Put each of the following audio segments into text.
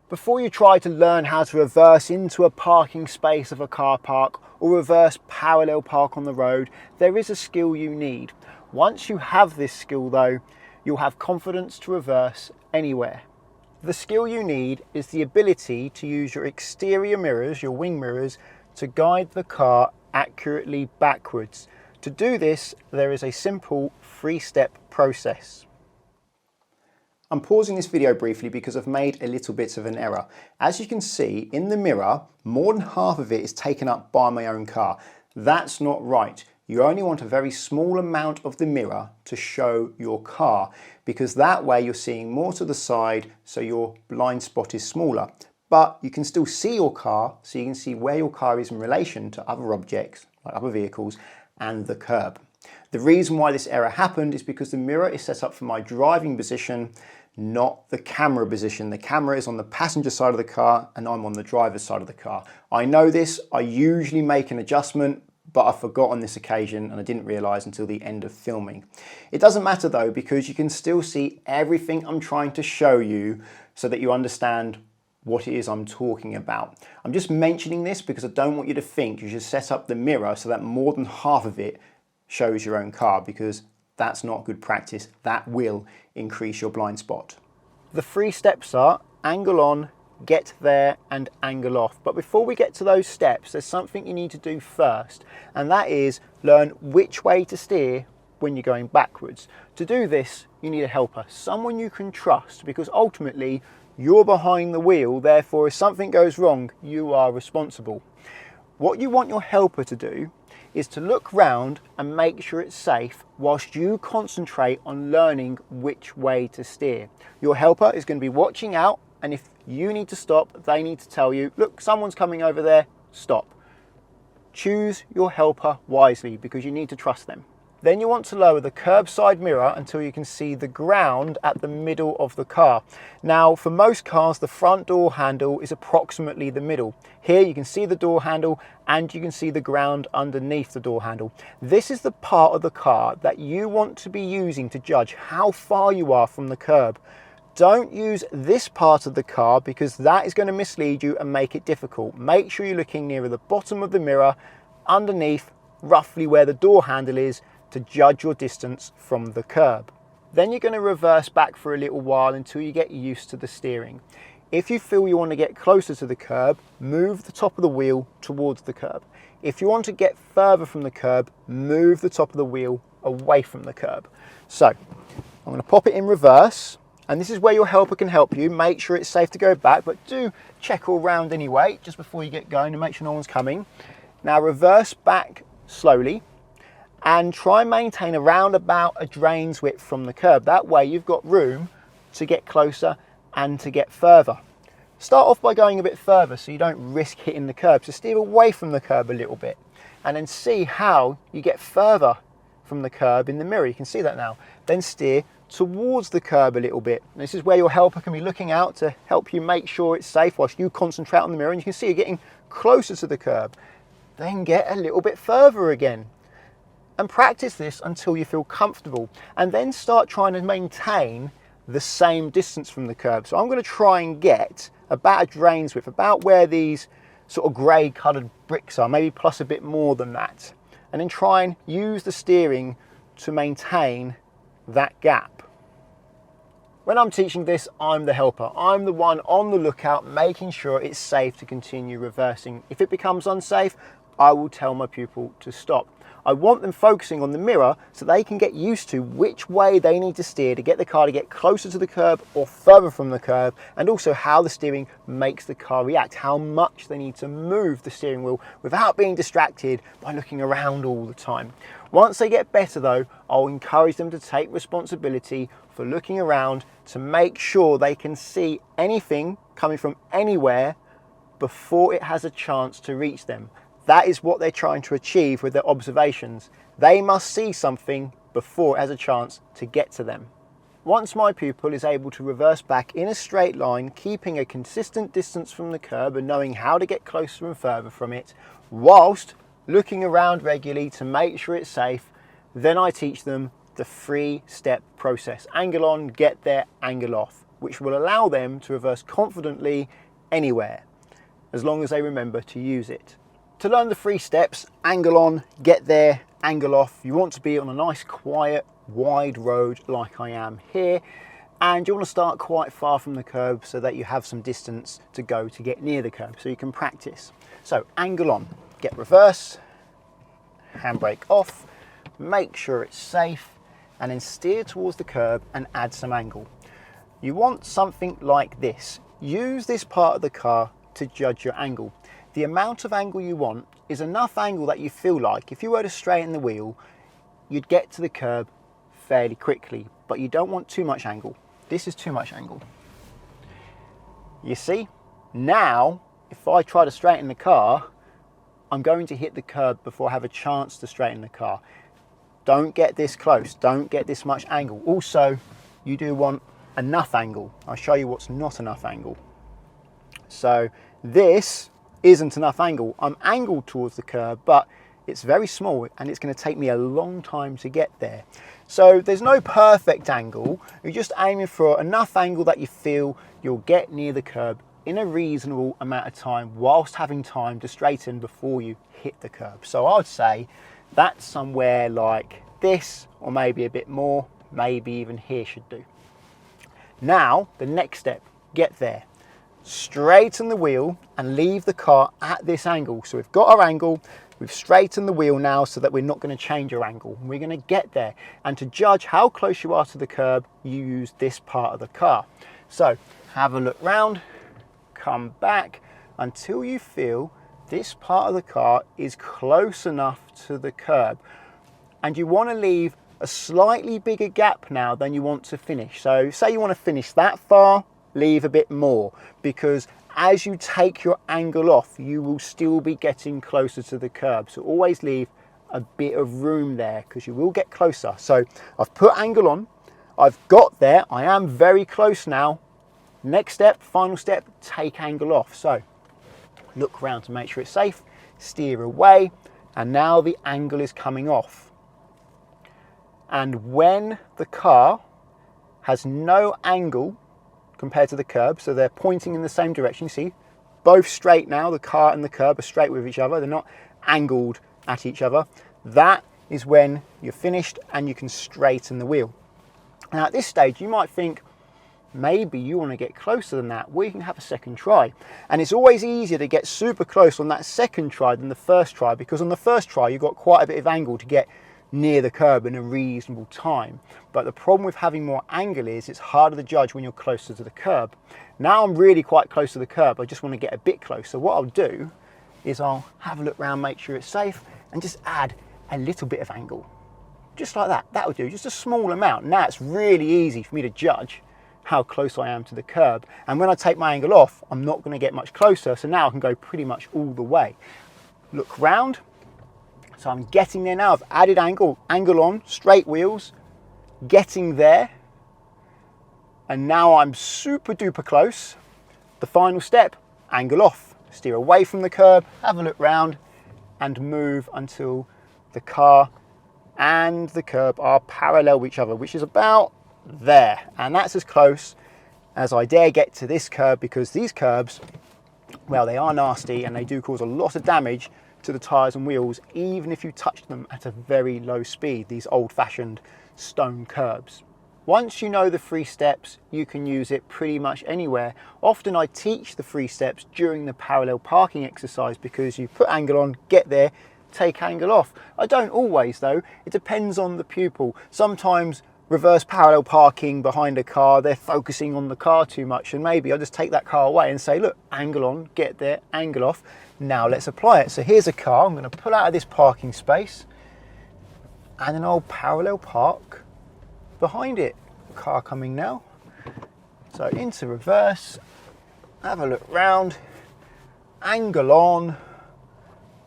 Before you try to learn how to reverse into a parking space of a car park or reverse parallel park on the road, there is a skill you need. Once you have this skill though, you'll have confidence to reverse anywhere. The skill you need is the ability to use your exterior mirrors, your wing mirrors, to guide the car accurately backwards. To do this, there is a simple 3-step process. I'm pausing this video briefly because I've made a little bit of an error. As you can see in the mirror, more than half of it is taken up by my own car. That's not right. You only want a very small amount of the mirror to show your car, because that way you're seeing more to the side, so your blind spot is smaller. But you can still see your car, so you can see where your car is in relation to other objects, like other vehicles, and the curb. The reason why this error happened is because the mirror is set up for my driving position, not the camera position. The camera is on the passenger side of the car and I'm on the driver's side of the car. I know this, I usually make an adjustment, but I forgot on this occasion and I didn't realise until the end of filming. It doesn't matter though, because you can still see everything I'm trying to show you so that you understand what it is I'm talking about. I'm just mentioning this because I don't want you to think you should set up the mirror so that more than half of it shows your own car, because that's not good practice. That will increase your blind spot. The 3 steps are angle on, get there, and angle off. But before we get to those steps, there's something you need to do first, and that is learn which way to steer when you're going backwards. To do this, you need a helper, someone you can trust, because ultimately you're behind the wheel, therefore if something goes wrong, you are responsible. What you want your helper to do is to look round and make sure it's safe whilst you concentrate on learning which way to steer. Your helper is going to be watching out, and if you need to stop, they need to tell you, look, someone's coming over there, stop. Choose your helper wisely because you need to trust them. Then you want to lower the curbside mirror until you can see the ground at the middle of the car. Now, for most cars, the front door handle is approximately the middle. Here you can see the door handle and you can see the ground underneath the door handle. This is the part of the car that you want to be using to judge how far you are from the curb. Don't use this part of the car because that is going to mislead you and make it difficult. Make sure you're looking nearer the bottom of the mirror, underneath, roughly where the door handle is, to judge your distance from the curb. Then you're going to reverse back for a little while until you get used to the steering. If you feel you want to get closer to the curb, move the top of the wheel towards the curb. If you want to get further from the curb, move the top of the wheel away from the curb. So I'm going to pop it in reverse, and this is where your helper can help you. Make sure it's safe to go back, but do check all round anyway just before you get going to make sure no one's coming. Now reverse back slowly and try and maintain around about a drain's width from the curb. That way you've got room to get closer and to get further. Start off by going a bit further so you don't risk hitting the curb. So steer away from the curb a little bit and then see how you get further from the curb in the mirror. You can see that now. Then steer towards the curb a little bit. And this is where your helper can be looking out to help you make sure it's safe whilst you concentrate on the mirror, and you can see you're getting closer to the curb. Then get a little bit further again. And practice this until you feel comfortable, and then start trying to maintain the same distance from the curb. So I'm going to try and get about a drain's width, about where these sort of grey coloured bricks are, maybe plus a bit more than that. And then try and use the steering to maintain that gap. When I'm teaching this, I'm the helper. I'm the one on the lookout, making sure it's safe to continue reversing. If it becomes unsafe, I will tell my pupil to stop. I want them focusing on the mirror so they can get used to which way they need to steer to get the car to get closer to the curb or further from the curb, and also how the steering makes the car react, how much they need to move the steering wheel without being distracted by looking around all the time. Once they get better though, I'll encourage them to take responsibility for looking around to make sure they can see anything coming from anywhere before it has a chance to reach them. That is what they're trying to achieve with their observations. They must see something before it has a chance to get to them. Once my pupil is able to reverse back in a straight line, keeping a consistent distance from the curb and knowing how to get closer and further from it, whilst looking around regularly to make sure it's safe, then I teach them the 3-step process. Angle on, get there, angle off. which will allow them to reverse confidently anywhere, as long as they remember to use it. To learn the 3 steps, angle on, get there, angle off, you want to be on a nice, quiet, wide road like I am here, and you want to start quite far from the curb so that you have some distance to go to get near the curb, so you can practice. So angle on, get reverse, handbrake off, make sure it's safe, and then steer towards the curb and add some angle. You want something like this. Use this part of the car to judge your angle. The amount of angle you want is enough angle that you feel like if you were to straighten the wheel, you'd get to the curb fairly quickly, but you don't want too much angle. This is too much angle. You see? Now, if I try to straighten the car, I'm going to hit the curb before I have a chance to straighten the car. Don't get this close, don't get this much angle. Also, you do want enough angle. I'll show you what's not enough angle. So this isn't enough angle. I'm angled towards the curb, but it's very small and it's going to take me a long time to get there. So there's no perfect angle. You're just aiming for enough angle that you feel you'll get near the curb in a reasonable amount of time whilst having time to straighten before you hit the curb. So I'd say that's somewhere like this, or maybe a bit more, maybe even here should do. Now, the next step, get there. Straighten the wheel and leave the car at this angle. So we've got our angle, we've straightened the wheel now so that we're not going to change our angle. We're going to get there. And to judge how close you are to the curb, you use this part of the car. So have a look round, come back until you feel this part of the car is close enough to the curb. And you want to leave a slightly bigger gap now than you want to finish. So say you want to finish that far, leave a bit more, because as you take your angle off, you will still be getting closer to the curb. So always leave a bit of room there because you will get closer. So I've put angle on, I've got there, I am very close now. Next step, final step, take angle off. So look around to make sure it's safe, steer away, and now the angle is coming off. And when the car has no angle compared to the curb, so they're pointing in the same direction, you see, both straight now, the car and the curb are straight with each other, they're not angled at each other. That is when you're finished and you can straighten the wheel. Now at this stage, you might think, maybe you want to get closer than that. Well, you can have a second try. And it's always easier to get super close on that second try than the first try, because on the first try, you've got quite a bit of angle to get near the curb in a reasonable time. But the problem with having more angle is it's harder to judge when you're closer to the curb. Now I'm really quite close to the curb. I just want to get a bit closer. What I'll do is I'll have a look around, make sure it's safe, and just add a little bit of angle. Just like that. That'll do, just a small amount. Now it's really easy for me to judge how close I am to the curb. And when I take my angle off, I'm not going to get much closer. So now I can go pretty much all the way. Look round. So I'm getting there now. I've added angle on, straight wheels, getting there. And now I'm super duper close. The final step, angle off, steer away from the curb, have a look round and move until the car and the curb are parallel with each other, which is about there. And that's as close as I dare get to this curb, because these curbs, well, they are nasty and they do cause a lot of damage to the tyres and wheels, even if you touch them at a very low speed, these old-fashioned stone curbs. Once you know the 3 steps, you can use it pretty much anywhere. Often I teach the 3 steps during the parallel parking exercise, because you put angle on, get there, take angle off. I don't always though, it depends on the pupil. Sometimes reverse parallel parking behind a car, they're focusing on the car too much, and maybe I'll just take that car away and say, look, angle on, get there, angle off. Now let's apply it. So here's a car, I'm going to pull out of this parking space and then I'll parallel park behind it. Car coming now. So into reverse, have a look round, angle on,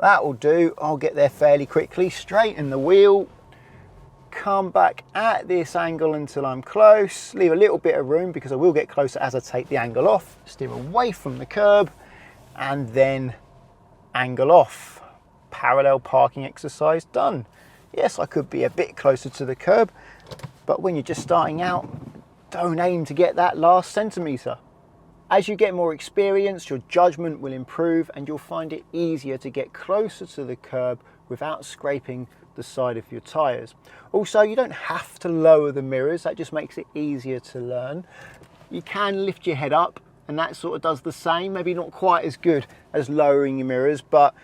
that will do. I'll get there fairly quickly, straighten the wheel, come back at this angle until I'm close, leave a little bit of room because I will get closer as I take the angle off, steer away from the curb and then angle off. Parallel parking exercise done. Yes, I could be a bit closer to the curb, but when you're just starting out, don't aim to get that last centimetre. As you get more experience, your judgment will improve and you'll find it easier to get closer to the curb without scraping the side of your tyres. Also, you don't have to lower the mirrors, that just makes it easier to learn. You can lift your head up and that sort of does the same, maybe not quite as good as lowering your mirrors, but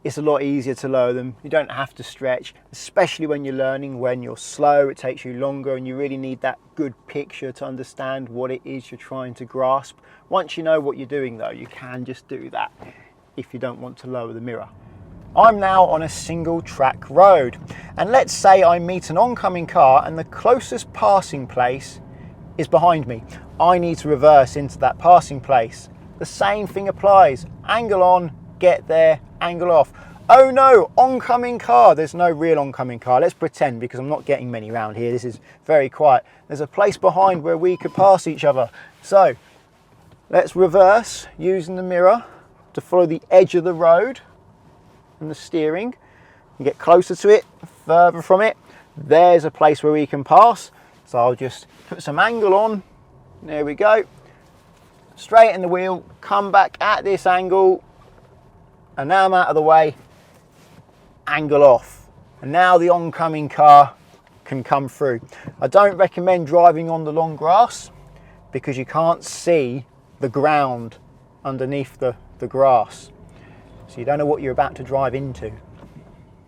it's a lot easier to lower them. You don't have to stretch, especially when you're learning. When you're slow, it takes you longer and you really need that good picture to understand what it is you're trying to grasp. Once you know what you're doing though, you can just do that if you don't want to lower the mirror. I'm now on a single track road, and let's say I meet an oncoming car and the closest passing place is behind me. I need to reverse into that passing place. The same thing applies. Angle on, get there, angle off. Oh no, oncoming car. There's no real oncoming car. Let's pretend, because I'm not getting many around here. This is very quiet. There's a place behind where we could pass each other. So let's reverse using the mirror to follow the edge of the road and the steering and get closer to it, further from it. There's a place where we can pass. So I'll just put some angle on. There we go. Straighten the wheel, come back at this angle, and now I'm out of the way, angle off. And now the oncoming car can come through. I don't recommend driving on the long grass because you can't see the ground underneath the grass. So you don't know what you're about to drive into.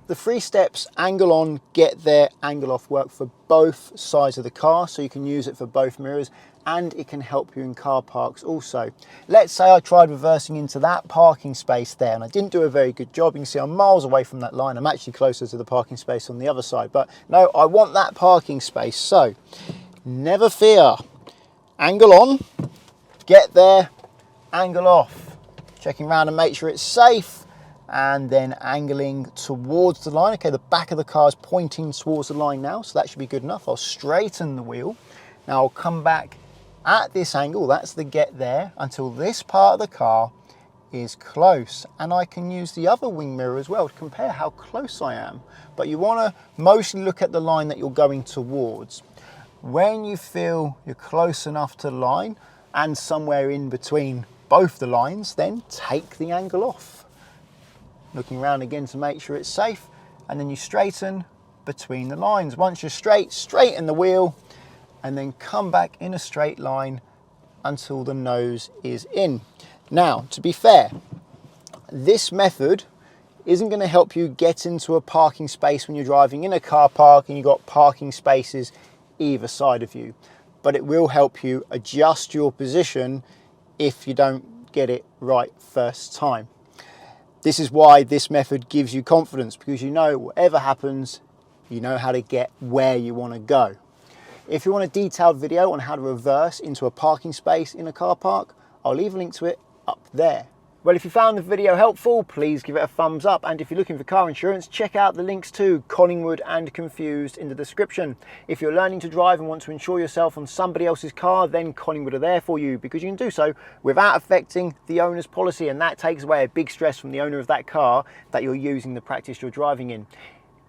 The 3 steps, angle on, get there, angle off, work for both sides of the car, so you can use it for both mirrors, and it can help you in car parks also. Let's say I tried reversing into that parking space there and I didn't do a very good job. You can see I'm miles away from that line. I'm actually closer to the parking space on the other side, but no, I want that parking space. So never fear, angle on, get there, angle off, checking around and make sure it's safe, and then angling towards the line. Okay, the back of the car is pointing towards the line now, so that should be good enough. I'll straighten the wheel. Now I'll come back at this angle, that's the get there, until this part of the car is close. And I can use the other wing mirror as well to compare how close I am. But you want to mostly look at the line that you're going towards. When you feel you're close enough to the line and somewhere in between both the lines, then take the angle off. Looking around again to make sure it's safe, and then you straighten between the lines. Once you're straight, straighten the wheel and then come back in a straight line until the nose is in. Now, to be fair, this method isn't going to help you get into a parking space when you're driving in a car park and you've got parking spaces either side of you, but it will help you adjust your position if you don't get it right first time. This is why this method gives you confidence, because you know whatever happens, you know how to get where you want to go. If you want a detailed video on how to reverse into a parking space in a car park, I'll leave a link to it up there. Well, if you found the video helpful, please give it a thumbs up. And if you're looking for car insurance, check out the links to Collingwood and Confused in the description. If you're learning to drive and want to insure yourself on somebody else's car, then Collingwood are there for you, because you can do so without affecting the owner's policy. And that takes away a big stress from the owner of that car that you're using the practice you're driving in.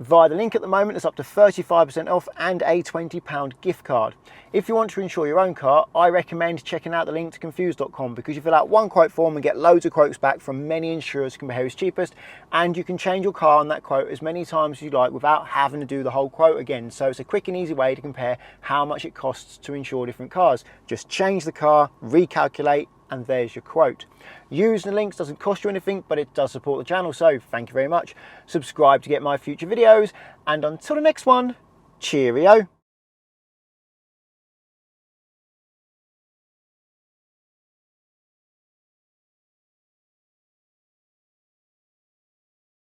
Via the link at the moment, it's up to 35% off and a £20 gift card. If you want to insure your own car, I recommend checking out the link to confused.com, because you fill out one quote form and get loads of quotes back from many insurers to compare who's cheapest, and you can change your car on that quote as many times as you like without having to do the whole quote again. So it's a quick and easy way to compare how much it costs to insure different cars. Just change the car, recalculate, and there's your quote. Using the links doesn't cost you anything, but it does support the channel, so thank you very much. Subscribe to get my future videos, and until the next one, cheerio.